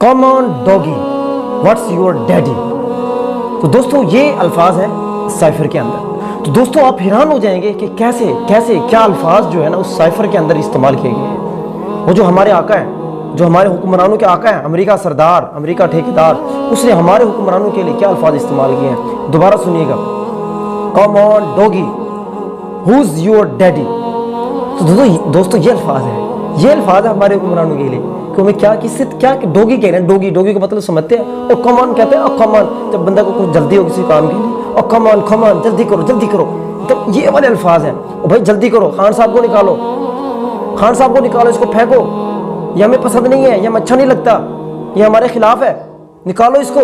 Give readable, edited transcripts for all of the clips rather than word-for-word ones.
Come on doggy what's your daddy. تو دوستوں یہ الفاظ ہیں سائفر کے اندر. تو دوستوں آپ حیران ہو جائیں گے کہ کیسے کیا الفاظ جو ہے نا اس سائفر کے اندر استعمال کیے گئے ہیں. وہ جو ہمارے آقا ہیں, جو ہمارے حکمرانوں کے آقا ہیں, امریکہ سردار, امریکہ ٹھیکیدار, اس نے ہمارے حکمرانوں کے لیے کیا الفاظ استعمال کیے ہیں. دوبارہ سنیے گا, کم آن ڈاگی ہوز یور ڈیڈی. تو دوستوں یہ الفاظ ہے ہمارے حکمرانوں کے لیے کہ ہمیں کیا ڈوگی کہہ رہے ہیں. ڈوگی کا مطلب سمجھتے ہیں. اور کم آن کہتے ہیں, اور کم آن جب بندہ کو کچھ جلدی ہو کسی کام کے لیے, اور کم آن جلدی کرو. تو یہ والے الفاظ ہیں. اور بھائی جلدی کرو, خان صاحب کو نکالو, اس کو پھینکو, یہ ہمیں پسند نہیں ہے, یہ ہمیں اچھا نہیں لگتا, یہ ہمارے خلاف ہے, نکالو اس کو.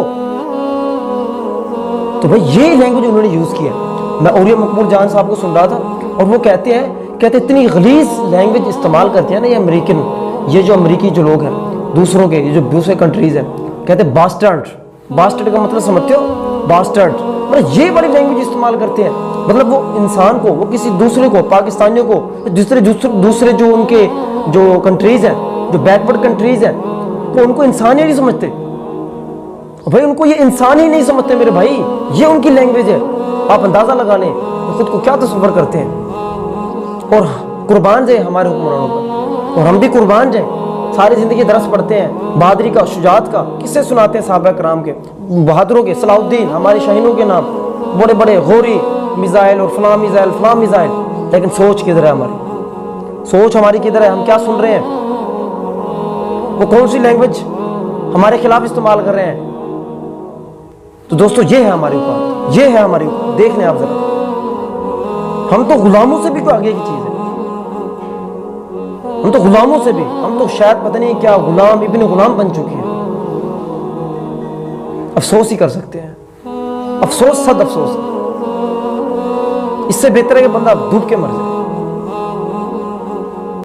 تو بھائی یہ لینگویج انہوں نے یوز کیا. میں اوریہ مقبول جان صاحب کو سن رہا تھا اور وہ کہتے اتنی غلیظ لینگویج استعمال کرتے ہیں نا یہ امریکن, یہ جو امریکی جو لوگ ہیں دوسروں کے, یہ جو دوسرے کنٹریز ہیں, کہتے ہیں باسٹرڈ کا مطلب سمجھتے ہو, باسٹرڈ مطلب یہ بڑی لینگویج استعمال کرتے ہیں. مطلب وہ انسان کو, وہ کسی دوسرے کو, پاکستانیوں کو, دوسرے جو ان کے جو کنٹریز ہیں, جو بیکورڈ کنٹریز ہیں, تو ان کو انسان ہی نہیں سمجھتے. بھائی ان کو یہ انسان ہی نہیں سمجھتے میرے بھائی, یہ ان کی لینگویج ہے. آپ اندازہ لگا لیں خود کو کیا تصور کرتے ہیں. اور قربان جائیں ہمارے حکمرانوں کا, اور ہم بھی قربان جائیں. ساری زندگی درس پڑھتے ہیں بہادری کا, شجاعت کا, قصے سناتے ہیں صحابہ کرام کے, بہادروں کے, صلاح الدین, ہمارے شاہینوں کے نام, بڑے بڑے غوری میزائل اور فلاں میزائل. لیکن سوچ کدھر ہے ہماری کدھر ہے؟ ہم کیا سن رہے ہیں؟ وہ کون سی لینگویج ہمارے خلاف استعمال کر رہے ہیں؟ تو دوستو یہ ہے ہماری اوقات, دیکھ لیں آپ ذرا. ہم تو غلاموں سے بھی کوئی آگے کی چیز ہے. ہم تو شاید پتہ نہیں کیا غلام ابن غلام بن چکے ہیں. افسوس ہی کر سکتے ہیں, افسوس. اس سے بہتر ہے کہ بندہ ڈوب کے مر جائے.